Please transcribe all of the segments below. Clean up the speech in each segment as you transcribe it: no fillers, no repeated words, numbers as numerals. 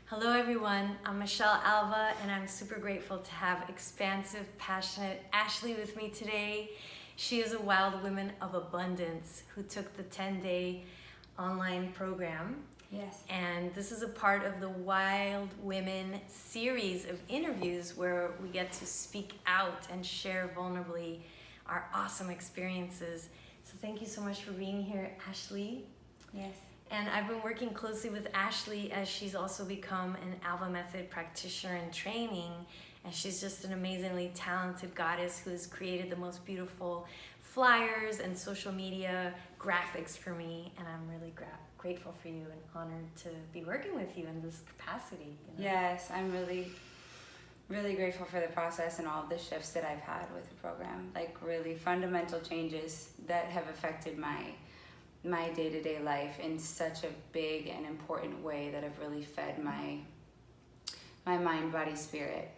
Hello everyone, I'm Michelle Alva and I'm super grateful to have expansive, passionate Ashley with me today. She is a wild woman of abundance who took the 10-day online program. Yes. And this is a part of the Wild Women series of interviews where we get to speak out and share vulnerably our awesome experiences. So thank you so much for being here, Ashley. Yes. And I've been working closely with Ashley as she's also become an ALVA Method practitioner in training. And she's just an amazingly talented goddess who has created the most beautiful flyers and social media graphics for me. And I'm really grateful for you and honored to be working with you in this capacity. You know? Yes, I'm really grateful for the process and all the shifts that I've had with the program. Like really fundamental changes that have affected my day-to-day life in such a big and important way that have really fed my mind, body, spirit.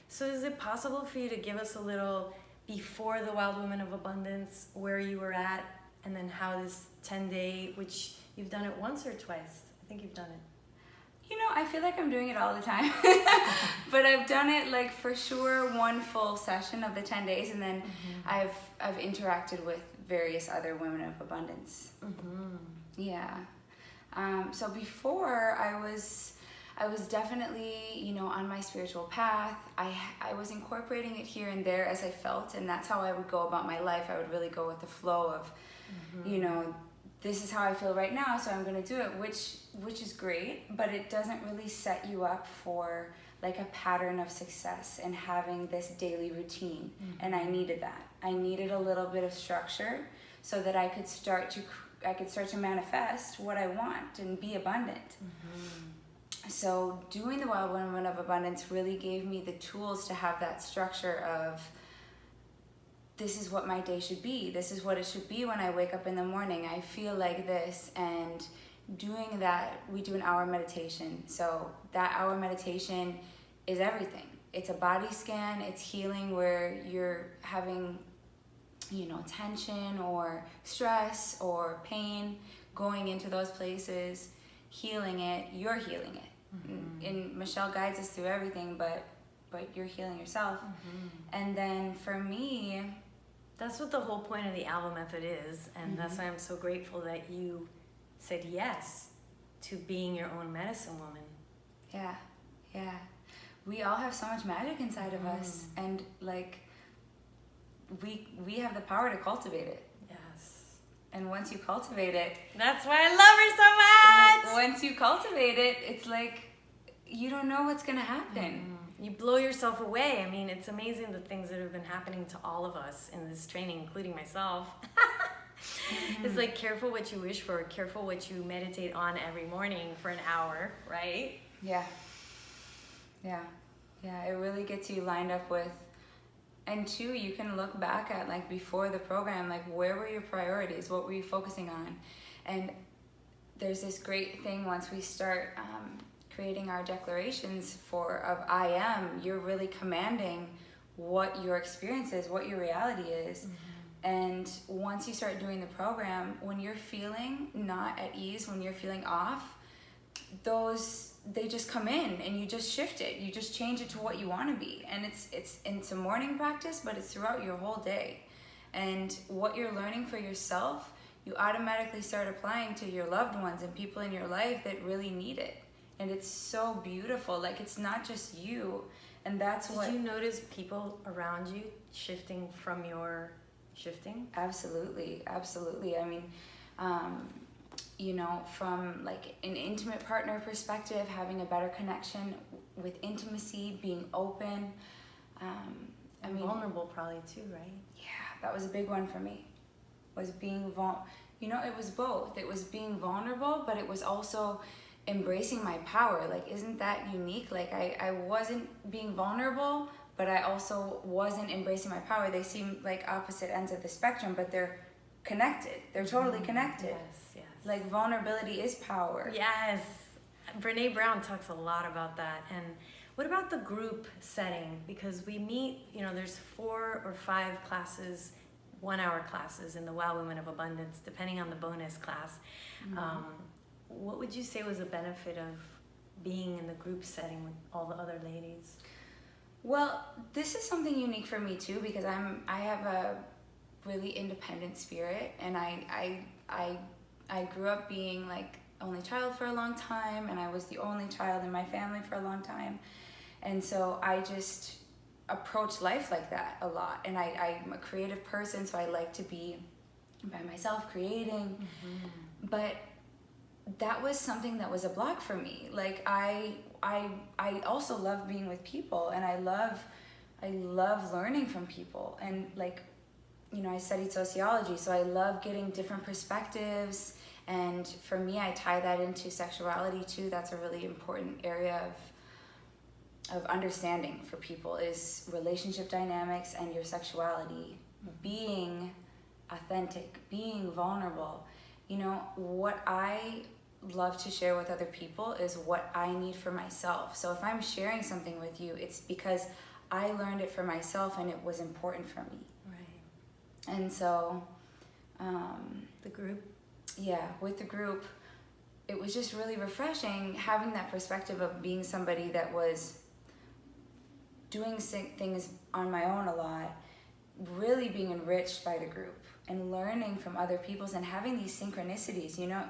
So is it possible for you to give us a little before the Wild Women of Abundance, where you were at, and then how this 10-day, which you've done it once or twice? I think you've done it. You know, I feel like I'm doing it all the time, but I've done it like for sure one full session of the 10 days, and then I've interacted with various other women of abundance. Yeah. So before I was definitely, you know, on my spiritual path. I was incorporating it here and there as I felt, and that's how I would go about my life. I would really go with the flow of, you know, this is how I feel right now, so I'm going to do it, which is great, but it doesn't really set you up for like a pattern of success and having this daily routine. And I needed that. I needed a little bit of structure so that I could start to manifest what I want and be abundant. So doing the Wild Women of Abundance really gave me the tools to have that structure of, this is what my day should be. This is what it should be when I wake up in the morning. I feel like this. And doing that, we do an hour meditation. So that hour meditation is everything. It's a body scan. It's healing where you're having, you know, tension or stress or pain, going into those places, healing it. You're healing it. And Michelle guides us through everything, but you're healing yourself. And then for me, that's what the whole point of the ALVA Method is, and that's why I'm so grateful that you said yes to being your own medicine woman. Yeah. We all have so much magic inside of us, and like we have the power to cultivate it. Yes. And once you cultivate it, that's why I love her so much. Once you cultivate it, it's like you don't know what's gonna happen. You blow yourself away. I mean, it's amazing the things that have been happening to all of us in this training, including myself. It's like careful what you wish for, careful what you meditate on every morning for an hour, right? Yeah. It really gets you lined up with, and two, you can look back at like before the program, like where were your priorities? What were you focusing on? And there's this great thing once we start creating our declarations of I am, you're really commanding what your experience is, what your reality is. And once you start doing the program, when you're feeling not at ease, when you're feeling off, they just come in and you just shift it. You just change it to what you want to be. And it's a morning practice, but it's throughout your whole day. And what you're learning for yourself, you automatically start applying to your loved ones and people in your life that really need it. And it's so beautiful. Like, it's not just you. And that's Did you notice people around you shifting from your shifting? Absolutely. I mean, you know, from like an intimate partner perspective, having a better connection with intimacy, being open. I mean, vulnerable probably too, right? Yeah, that was a big one for me. Was being you know, it was both. It was being vulnerable, but it was also embracing my power. Like, isn't that unique? Like, I wasn't being vulnerable, but I also wasn't embracing my power. They seem like opposite ends of the spectrum, but they're connected. They're totally connected. Yes. Like, vulnerability is power. Yes. Brene Brown talks a lot about that. And what about the group setting? Because we meet, you know, there's 4 or 5 classes, 1-hour classes in the Wild Women of Abundance, depending on the bonus class. What would you say was a benefit of being in the group setting with all the other ladies? Well, this is something unique for me too, because I have a really independent spirit, and I grew up being like only child for a long time, and I was the only child in my family for a long time, and so I just approach life like that a lot. And I'm a creative person, so I like to be by myself creating. But that was something that was a block for me. Like I also love being with people, and I love learning from people, and like, you know, I studied sociology, so I love getting different perspectives. And for me, I tie that into sexuality too. That's a really important area of understanding for people, is relationship dynamics and your sexuality, being authentic, being vulnerable. You know, what I love to share with other people is what I need for myself. So if I'm sharing something with you, it's because I learned it for myself and it was important for me. Right. And so the group, yeah, with the group, it was just really refreshing having that perspective of being somebody that was doing things on my own a lot, really being enriched by the group and learning from other people's and having these synchronicities. You know,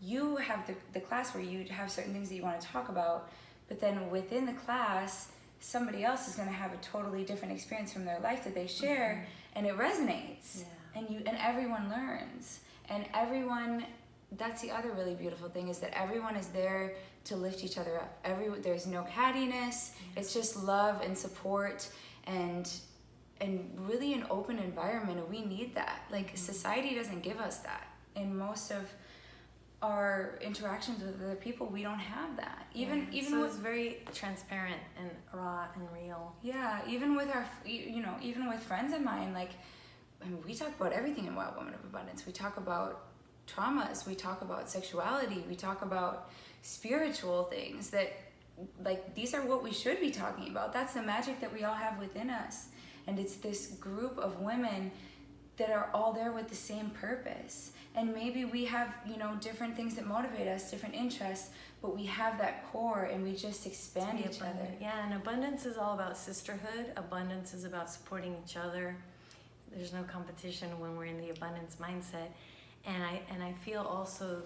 you have the class where you have certain things that you want to talk about, but then within the class, somebody else is going to have a totally different experience from their life that they share, and it resonates. Yeah. And everyone learns, and everyone. That's the other really beautiful thing, is that everyone is there to lift each other up. There's no cattiness. It's just love and support, and really an open environment, and we need that. Like, society doesn't give us that. In most of our interactions with other people, we don't have that. Even so with, it's very transparent and raw and real. yeah, even with our, you know, even with friends of mine, like, I mean, we talk about everything in Wild Woman of Abundance. We talk about traumas, we talk about sexuality, we talk about spiritual things that, like, these are what we should be talking about. That's the magic that we all have within us. And it's this group of women that are all there with the same purpose. And maybe we have, you know, different things that motivate us, different interests, but we have that core, and we just expand each other. Yeah, and abundance is all about sisterhood. Abundance is about supporting each other. There's no competition when we're in the abundance mindset. And I feel also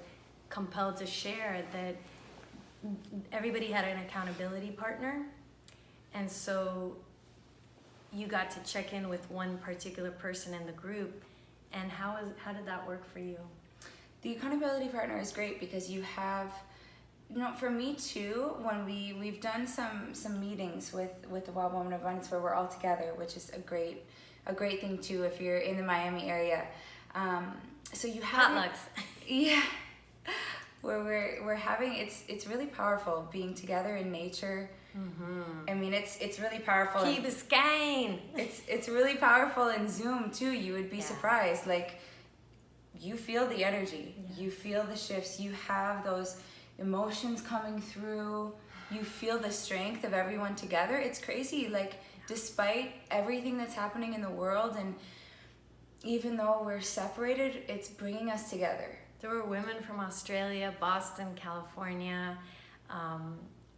compelled to share that everybody had an accountability partner, and so you got to check in with one particular person in the group. And how did that work for you? The accountability partner is great because you have, you know, for me too, when we've done some meetings with the Wild Woman of Abundance where we're all together, which is a great thing too if you're in the Miami area. So you have potlucks. Yeah, where we're having, it's really powerful being together in nature. I mean, it's really powerful. Key Biscayne. It's really powerful in Zoom too. You would be surprised. Like, you feel the energy, you feel the shifts, you have those emotions coming through, you feel the strength of everyone together. It's crazy. Like, despite everything that's happening in the world, and even though we're separated, it's bringing us together. There were women from Australia, Boston, California,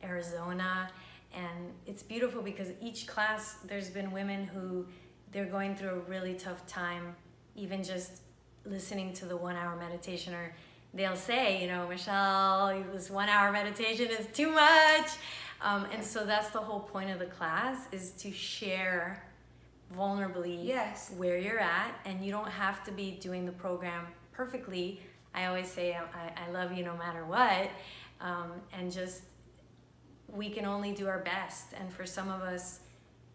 Arizona, and it's beautiful because each class, there's been women who they're going through a really tough time, even just listening to the 1 hour meditation, or they'll say, you know, Michelle, this 1 hour meditation is too much. And so that's the whole point of the class, is to share vulnerably where you're at, and you don't have to be doing the program perfectly. I always say I love you no matter what, and just we can only do our best. And for some of us,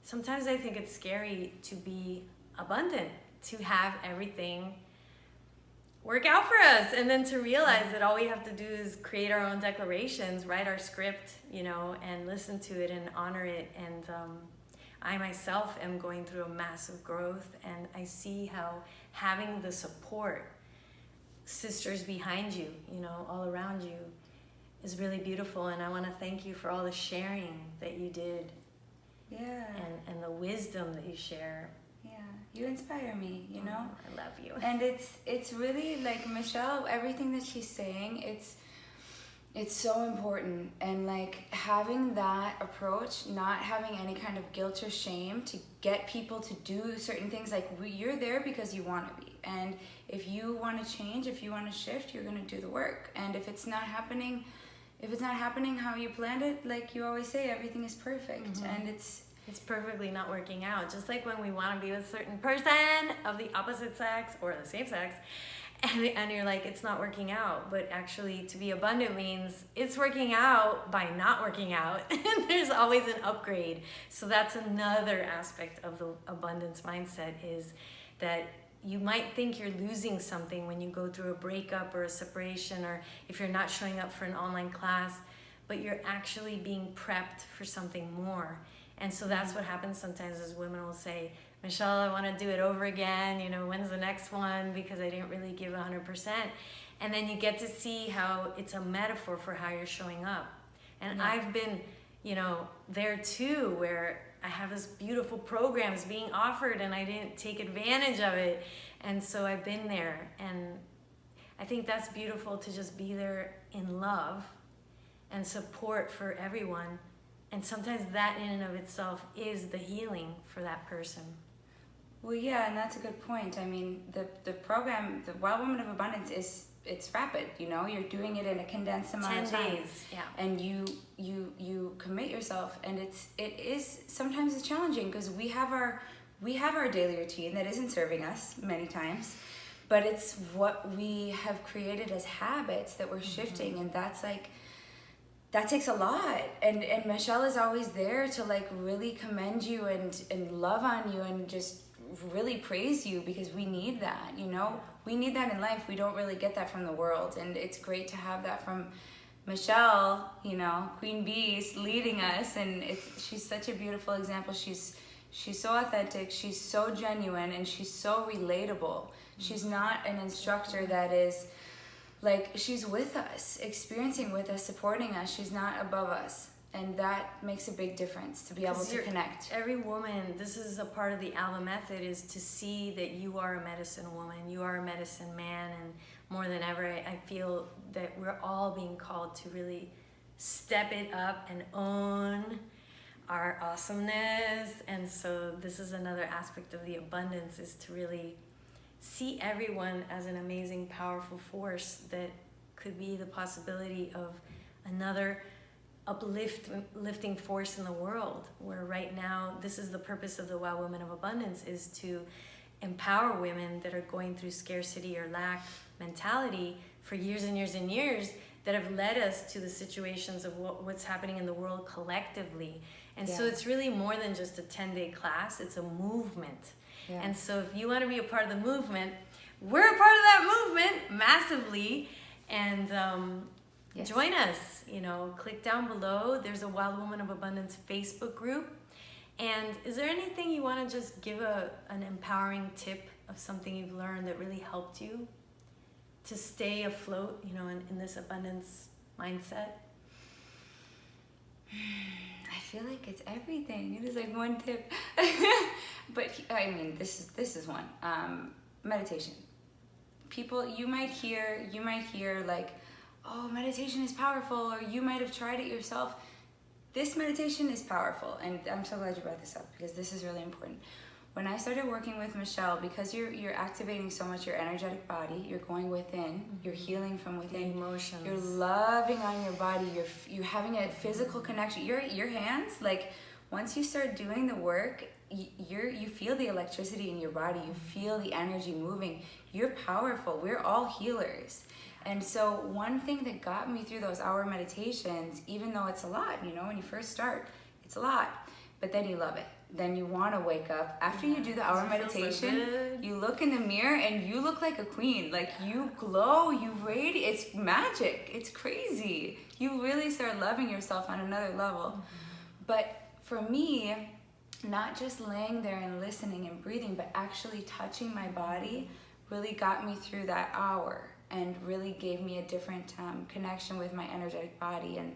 sometimes I think it's scary to be abundant, to have everything work out for us, and then to realize that all we have to do is create our own declarations, write our script, you know, and listen to it and honor it. And I myself am going through a massive growth, and I see how having the support, sisters behind you, you know, all around you, is really beautiful. And I want to thank you for all the sharing that you did. Yeah. And the wisdom that you share. Yeah, you inspire me, you know? I love you. And it's really like Michelle, everything that she's saying, It's so important, and like having that approach, not having any kind of guilt or shame to get people to do certain things. Like you're there because you want to be, and if you want to change, if you want to shift, you're going to do the work. And if it's not happening how you planned it, like you always say, everything is perfect. And it's perfectly not working out. Just like when we want to be with a certain person of the opposite sex or the same sex, and you're like, it's not working out. But actually, to be abundant means it's working out by not working out. And there's always an upgrade. So that's another aspect of the abundance mindset, is that you might think you're losing something when you go through a breakup or a separation, or if you're not showing up for an online class, but you're actually being prepped for something more. And so that's what happens sometimes, is women will say, Michelle, I want to do it over again. You know, when's the next one? Because I didn't really give 100%. And then you get to see how it's a metaphor for how you're showing up. And I've been, you know, there too, where I have this beautiful programs being offered and I didn't take advantage of it. And so I've been there. And I think that's beautiful, to just be there in love and support for everyone. And sometimes that in and of itself is the healing for that person. Well, yeah, and that's a good point. I mean, the program, the Wild Woman of Abundance, it's rapid. You know, you're doing it in a condensed amount of time. 10 days, yeah. And you commit yourself, and it is sometimes it's challenging, because we have our daily routine that isn't serving us many times, but it's what we have created as habits that we're shifting, and that's like, that takes a lot. And Michelle is always there to like really commend you and love on you and just really praise you, because we need that, you know. We need that in life. We don't really get that from the world, and it's great to have that from Michelle, you know, Queen Beast, leading us. And she's such a beautiful example. She's so authentic, she's so genuine, and she's so relatable. She's not an instructor that is like, she's with us, experiencing with us, supporting us. She's not above us. And that makes a big difference, to be able to connect. Every woman, this is a part of the ALVA Method, is to see that you are a medicine woman, you are a medicine man, and more than ever, I feel that we're all being called to really step it up and own our awesomeness. And so this is another aspect of the abundance, is to really see everyone as an amazing, powerful force that could be the possibility of another uplifting force in the world. Where right now, this is the purpose of the Wild Women of Abundance, is to empower women that are going through scarcity or lack mentality for years and years and years, that have led us to the situations of what's happening in the world collectively. And so it's really more than just a 10-day class, it's a movement. Yeah. And so if you want to be a part of the movement, we're a part of that movement massively. And join us, you know, click down below. There's a Wild Woman of Abundance Facebook group. And is there anything you want to just give an empowering tip of something you've learned that really helped you to stay afloat, you know, in this abundance mindset? I feel like it's everything. It is like one tip. But I mean, this is one. Meditation. People, you might hear like, oh, meditation is powerful, or you might have tried it yourself. This meditation is powerful, and I'm so glad you brought this up, because this is really important. When I started working with Michelle, because you're activating so much your energetic body, you're going within, you're healing from within, the emotions. You're loving on your body, you're having a physical connection. Your hands, like, once you start doing the work, you feel the electricity in your body, you feel the energy moving. You're powerful. We're all healers. And so one thing that got me through those hour meditations, even though it's a lot, you know, when you first start, it's a lot, but then you love it. Then you want to wake up. After you do the hour meditation, you look in the mirror and you look like a queen. Like, you glow, you radiate. It's magic. It's crazy. You really start loving yourself on another level. But for me, not just laying there and listening and breathing, but actually touching my body really got me through that hour, and really gave me a different connection with my energetic body and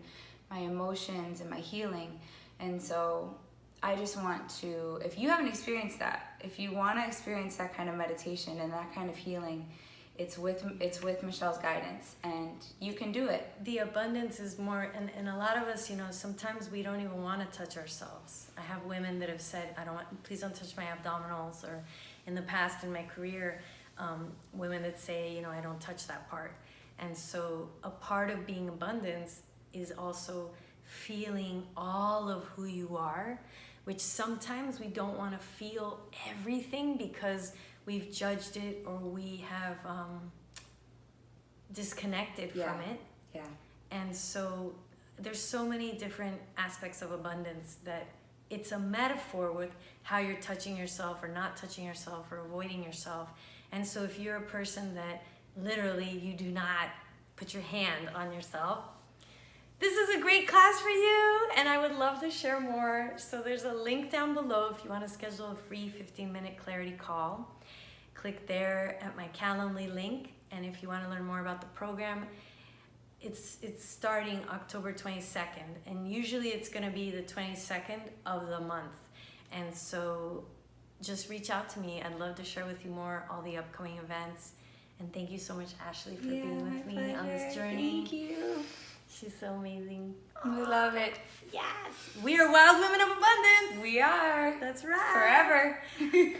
my emotions and my healing. And so I just want to, if you haven't experienced that, if you want to experience that kind of meditation and that kind of healing, it's with Michelle's guidance, and you can do it. The abundance is more, and a lot of us, you know, sometimes we don't even want to touch ourselves. I have women that have said, please don't touch my abdominals, or in the past in my career, women that say, you know, I don't touch that part. And so a part of being abundance is also feeling all of who you are, which sometimes we don't want to feel everything because we've judged it, or we have disconnected from it. Yeah. And so there's so many different aspects of abundance that it's a metaphor with how you're touching yourself or not touching yourself or avoiding yourself. And so if you're a person that literally you do not put your hand on yourself, this is a great class for you, and I would love to share more. So there's a link down below if you want to schedule a free 15-minute clarity call. Click there at my Calendly link, and if you want to learn more about the program, it's starting October 22nd, and usually it's going to be the 22nd of the month. And so just reach out to me. I'd love to share with you more, all the upcoming events. And thank you so much, Ashley, for being with me on this journey. Thank you. She's so amazing. We love it. Yes. We are wild women of abundance. We are. That's right. Forever.